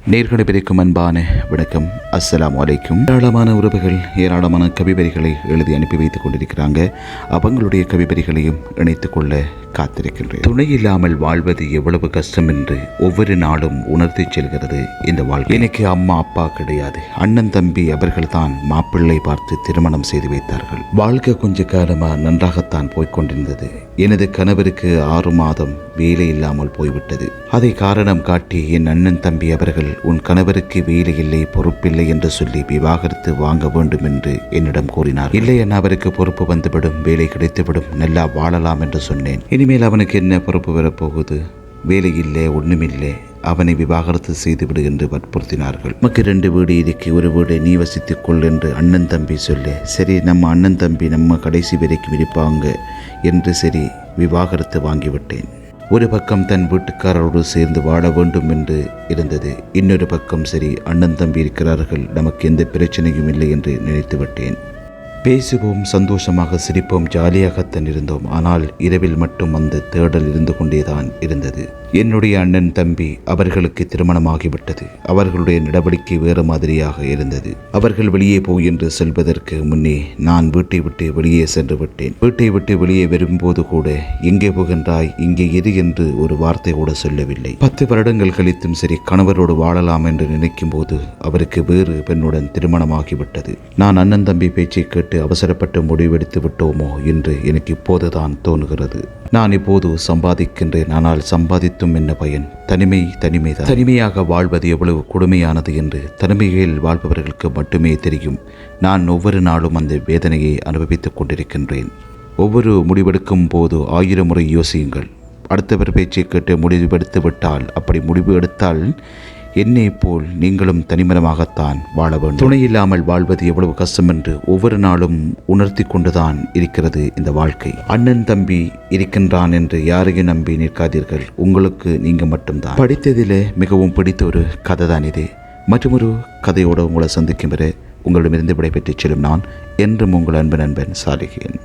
நேர்களை பிரிக்கும் அன்பான வணக்கம். அஸ்ஸலாமு அலைக்கும். ஏராளமான உறவுகள் ஏராளமான கவிவரிகளை எழுதி அனுப்பி வைத்துக் கொண்டிருக்கிறாங்க. அவங்களுடைய கவிவரிகளையும் இணைத்துக் கொள்ள காத்திருக்கின்றேன். துணை இல்லாமல் வாழ்வது எவ்வளவு கஷ்டம் என்று ஒவ்வொரு நாளும் உணர்த்தி செல்கிறது இந்த வாழ்க்கை. எனக்கு அம்மா அப்பா கிடையாது. அண்ணன் தம்பி அவர்கள் தான் மாப்பிள்ளை பார்த்து திருமணம் செய்து வைத்தார்கள். வாழ்க்கை கொஞ்ச காலமா நன்றாகத்தான் போய்கொண்டிருந்தது. எனது கணவருக்கு 6 மாதம் வேலை இல்லாமல் போய்விட்டது. அதை காரணம் காட்டி என் அண்ணன் தம்பி அவர்கள் உன் கணவருக்கு வேலை இல்லை, பொறுப்பில்லை என்று சொல்லி விவாகரத்து வாங்க வேண்டும் என்று என்னிடம் கூறினார். இல்லை என அவருக்கு பொறுப்பு வந்துவிடும், வேலை கிடைத்துவிடும், நல்லா வாழலாம் என்று சொன்னேன். இனிமேல் அவனுக்கு என்ன பொறுப்பு வரப்போகுது? வேலை இல்லை, ஒண்ணுமில்லை, அவனை விவாகரத்து செய்துவிடு என்று வற்புறுத்தினார்கள். நமக்கு 2 வீடு இருக்கு, ஒரு வீடை நீ வசித்துக் கொள் என்று அண்ணன் தம்பி சொல்ல, சரி நம்ம அண்ணன் தம்பி நம்ம கடைசி வரைக்கும் இருப்பாங்க என்று சரி விவாகரத்து வாங்கிவிட்டேன். ஒரு பக்கம் தன் வீட்டுக்காரரோடு சேர்ந்து வாழ வேண்டும் என்று இருந்தது. இன்னொரு பக்கம் சரி அண்ணன் தம்பி இருக்கிறார்கள், நமக்கு எந்த பிரச்சனையும் இல்லை என்று நினைத்து விட்டேன். பேசுவோம், சந்தோஷமாக சிரிப்போம், ஜாலியாகத்தான் இருந்தோம். ஆனால் இரவில் மட்டும் அந்த தேடல் இருந்து கொண்டேதான் இருந்தது. என்னுடைய அண்ணன் தம்பி அவர்களுக்கு திருமணமாகிவிட்டது. அவர்களுடைய நடவடிக்கை வேறு மாதிரியாக இருந்தது. அவர்கள் வெளியே போய் என்று செல்வதற்கு முன்னே நான் வீட்டை விட்டு வெளியே சென்று விட்டேன். வீட்டை விட்டு வெளியே வரும்போது கூட எங்கே போகின்றாய், இங்கே இரு என்று ஒரு வார்த்தை கூட சொல்லவில்லை. 10 வருடங்கள் கழித்தும் சரி கணவரோடு வாழலாம் என்று நினைக்கும் போது அவருக்கு வேறு பெண்ணுடன் திருமணமாகிவிட்டது. நான் அண்ணன் தம்பி பேச்சை கேட்டு அவசரப்பட்டு முடிவெடுத்து விட்டோமோ என்று எனக்கு இப்போதுதான் தோணுகிறது. நான் இப்போது சம்பாதிக்கின்றேன், ஆனால் சம்பாதித்தும் என்ன பயன்? தனிமைதான். தனிமையாக வாழ்வது எவ்வளவு கொடுமையானது என்று தனிமையில் வாழ்பவர்களுக்கு மட்டுமே தெரியும். நான் ஒவ்வொரு நாளும் அந்த வேதனையை அனுபவித்துக் கொண்டிருக்கின்றேன். ஒவ்வொரு முடிவெடுக்கும் போது 1000 முறை யோசியுங்கள். அடுத்தவர் பேச்சை கேட்டு முடிவெடுத்து விட்டால், அப்படி முடிவு எடுத்தால் என்னை போல் நீங்களும் தனிமரமாகத்தான் வாழ வேண்டும். துணை இல்லாமல் வாழ்வது எவ்வளவு கஷ்டம் என்று ஒவ்வொரு நாளும் உணர்த்தி கொண்டுதான் இருக்கிறது இந்த வாழ்க்கை. அண்ணன் தம்பி இருக்கின்றான் என்று யாரையும் நம்பி நிற்காதீர்கள். உங்களுக்கு நீங்க மட்டும்தான். படித்ததிலே மிகவும் பிடித்த ஒரு கதை தான் இது. மற்றொரு கதையோடு உங்களை சந்திக்கும் வரை உங்களிடமிருந்து விடைபெற்றுச் செல்லும் நான் என்றும் உங்கள் அன்பு நண்பன் சாலிஹின்.